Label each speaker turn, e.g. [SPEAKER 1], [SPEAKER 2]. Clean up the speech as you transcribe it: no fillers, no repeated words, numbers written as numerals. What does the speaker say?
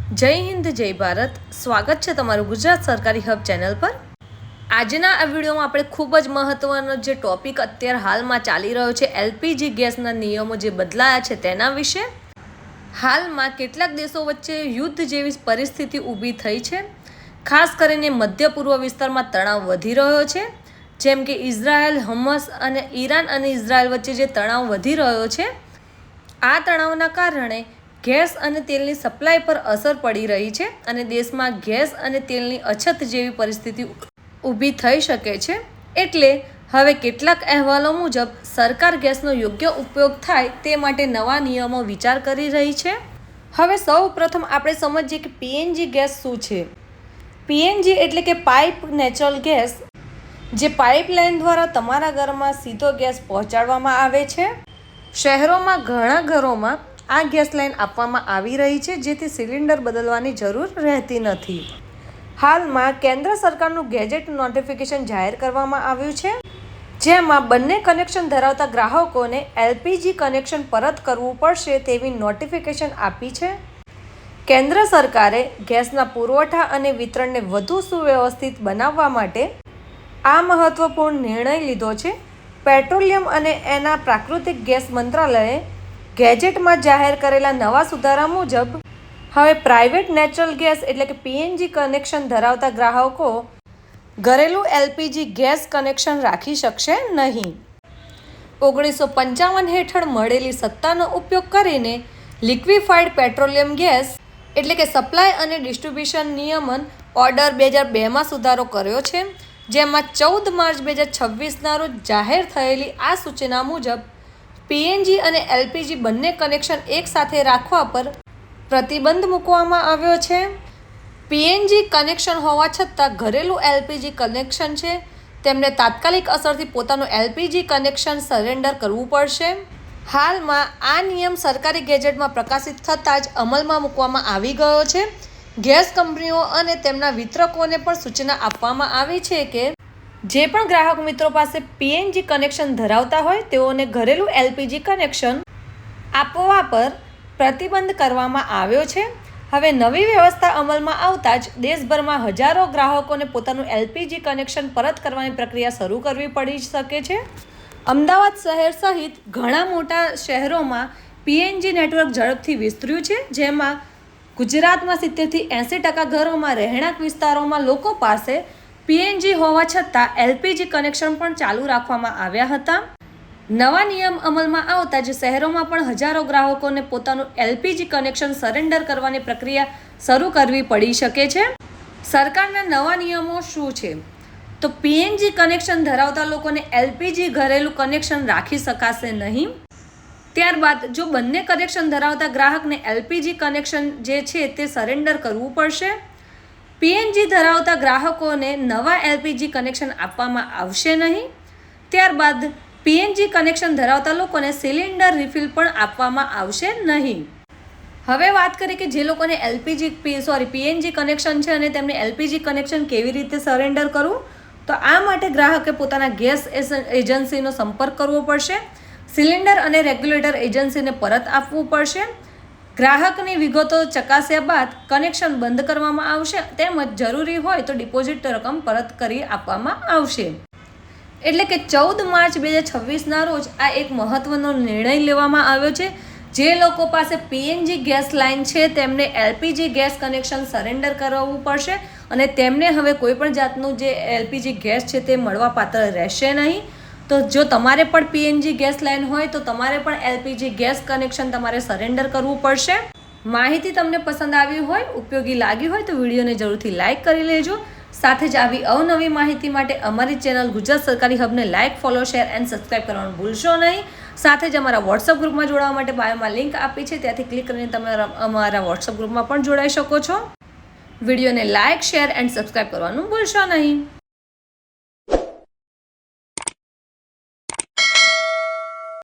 [SPEAKER 1] જય હિન્દ જય ભારત. સ્વાગત છે તમારું ગુજરાત સરકારી હબ ચેનલ પર. આજના આ વિડીયોમાં આપણે ખૂબ જ મહત્ત્વનો જે ટોપિક અત્યારે હાલમાં ચાલી રહ્યો છે, એલપીજી ગેસના નિયમો જે બદલાયા છે તેના વિશે. હાલમાં કેટલાક દેશો વચ્ચે યુદ્ધ જેવી પરિસ્થિતિ ઊભી થઈ છે. ખાસ કરીને મધ્ય પૂર્વ વિસ્તારમાં તણાવ વધી રહ્યો છે. જેમ કે ઇઝરાયલ, હમસ અને ઈરાન અને ઇઝરાયલ વચ્ચે જે તણાવ વધી રહ્યો છે, આ તણાવના કારણે ગેસ અને તેલની સપ્લાય પર અસર પડી રહી છે અને દેશમાં ગેસ અને તેલની અછત જેવી પરિસ્થિતિ ઊભી થઈ શકે છે. એટલે હવે કેટલાક અહેવાલો મુજબ સરકાર ગેસનો યોગ્ય ઉપયોગ થાય તે માટે નવા નિયમો વિચાર કરી રહી છે. હવે સૌ પ્રથમ આપણે સમજીએ કે પીએનજી ગેસ શું છે. પીએનજી એટલે કે પાઇપ નેચરલ ગેસ, જે પાઇપલાઇન દ્વારા તમારા ઘરમાં સીધો ગેસ પહોંચાડવામાં આવે છે. શહેરોમાં ઘણા ઘરોમાં આ ગેસ લાઇન આપવામાં આવી રહી છે, જેથી સિલિન્ડર બદલવાની જરૂર રહેતી નથી. હાલમાં કેન્દ્ર સરકારનું ગેજેટ નોટિફિકેશન જાહેર કરવામાં આવ્યું છે, જેમાં બંને કનેક્શન ધરાવતા ગ્રાહકોને એલપીજી કનેક્શન પરત કરવું પડશે તેવી નોટિફિકેશન આપી છે. કેન્દ્ર સરકારે ગેસના પુરવઠા અને વિતરણને વધુ સુવ્યવસ્થિત બનાવવા માટે આ મહત્વપૂર્ણ નિર્ણય લીધો છે. પેટ્રોલિયમ અને એના પ્રાકૃતિક ગેસ મંત્રાલયે ગેજેટમાં જાહેર કરેલા નવા સુધારા મુજબ હવે પ્રાઇવેટ નેચરલ ગેસ એટલે કે પીએનજી કનેક્શન ધરાવતા ગ્રાહકો ઘરેલું એલપીજી ગેસ કનેક્શન રાખી શકશે નહીં. 1955 હેઠળ મળેલી સત્તાનો ઉપયોગ કરીને લિક્વિફાઈડ પેટ્રોલિયમ ગેસ એટલે કે સપ્લાય અને ડિસ્ટ્રીબ્યુશન નિયમન ઓર્ડર 2002માં સુધારો કર્યો છે, જેમાં 14 માર્ચ 2026ના રોજ જાહેર થયેલી આ સૂચના મુજબ પીએનજી અને એલપીજી બંને કનેક્શન એકસાથે રાખવા પર પ્રતિબંધ મૂકવામાં આવ્યો છે. પીએનજી કનેક્શન હોવા છતાં ઘરેલું એલપીજી કનેક્શન છે, તેમને તાત્કાલિક અસરથી પોતાનું એલપીજી કનેક્શન સરેન્ડર કરવું પડશે. હાલમાં આ નિયમ સરકારી ગેજેટમાં પ્રકાશિત થતાં જ અમલમાં મૂકવામાં આવી ગયો છે. ગેસ કંપનીઓ અને તેમના વિતરકોને પણ સૂચના આપવામાં આવી છે કે જે પણ ગ્રાહક મિત્રો પાસે પીએનજી કનેક્શન ધરાવતા હોય તેઓને ઘરેલું એલપીજી કનેક્શન આપવા પર પ્રતિબંધ કરવામાં આવ્યો છે. હવે નવી વ્યવસ્થા અમલમાં આવતા જ દેશભરમાં હજારો ગ્રાહકોને પોતાનું એલપીજી કનેક્શન પરત કરવાની પ્રક્રિયા શરૂ કરવી પડી શકે છે. અમદાવાદ શહેર સહિત ઘણા મોટા શહેરોમાં પીએનજી નેટવર્ક ઝડપથી વિસ્તર્યું છે, જેમાં ગુજરાતમાં 70થી 80% ઘરોમાં રહેણાંક વિસ્તારોમાં લોકો પાસે પીએનજી હોવા છતાં એલપીજી કનેક્શન પણ ચાલુ રાખવામાં આવ્યા હતા. નવા નિયમ અમલમાં આવતા જ શહેરોમાં પણ હજારો ગ્રાહકોને પોતાનું એલપીજી કનેક્શન સરેન્ડર કરવાની પ્રક્રિયા શરૂ કરવી પડી શકે છે. સરકારના નવા નિયમો શું છે? તો પીએનજી કનેક્શન ધરાવતા લોકોને એલપીજી ઘરેલું કનેક્શન રાખી શકાશે નહીં. ત્યારબાદ જો બંને કનેક્શન ધરાવતા ગ્રાહકને એલપીજી કનેક્શન જે છે તે સરેન્ડર કરવું પડશે. પીએનજી ધરાવતા ગ્રાહકોને નવા એલપીજી કનેક્શન આપવામાં આવશે નહીં. ત્યારબાદ પીએનજી કનેક્શન ધરાવતા લોકોને સિલિન્ડર રિફિલ પણ આપવામાં આવશે નહીં. હવે વાત કરીએ કે જે લોકોને પીએનજી કનેક્શન છે અને તેમને એલપીજી કનેક્શન કેવી રીતે સરેન્ડર કરવું, તો આ માટે ગ્રાહકે પોતાના ગેસ એજન્સીનો સંપર્ક કરવો પડશે. સિલિન્ડર અને રેગ્યુલેટર એજન્સીને પરત આપવું પડશે. ગ્રાહકની વિગતો ચકાસ્યા બાદ કનેક્શન બંધ કરવામાં આવશે, તેમજ જરૂરી હોય તો ડિપોઝિટ રકમ પરત કરી આપવામાં આવશે. એટલે કે 14 માર્ચ 2026ના રોજ આ એક મહત્વનો નિર્ણય લેવામાં આવ્યો છે. જે લોકો પાસે પીએનજી ગેસ લાઇન છે તેમને એલપીજી ગેસ કનેક્શન સરેન્ડર કરાવવું પડશે અને તેમને હવે કોઈપણ જાતનું જે એલપીજી ગેસ છે તે મળવા પાત્ર રહેશે નહીં. તો જો તમારે પણ પીએનજી ગેસ લાઇન હોય તો તમારે પણ એલપીજી ગેસ કનેક્શન તમારે સરેન્ડર કરવું પડશે. માહિતી તમને પસંદ આવી હોય, ઉપયોગી લાગી હોય તો વિડીયોને જરૂરથી લાઇક કરી લેજો. સાથે જ આવી અવનવી માહિતી માટે અમારી ચેનલ ગુજરાત સરકારી હબને like, follow, share and subscribe કરવાનું ભૂલશો નહીં. સાથે જ અમારા વોટ્સઅપ ગ્રુપમાં જોડાવા માટે બાયોમાં લિંક આપી છે, ત્યાંથી ક્લિક કરીને તમે અમારા વોટ્સઅપ ગ્રુપમાં પણ જોડાઈ શકો છો. વિડીયોને લાઇક, શેર એન્ડ સબસ્ક્રાઈબ કરવાનું ભૂલશો નહીં.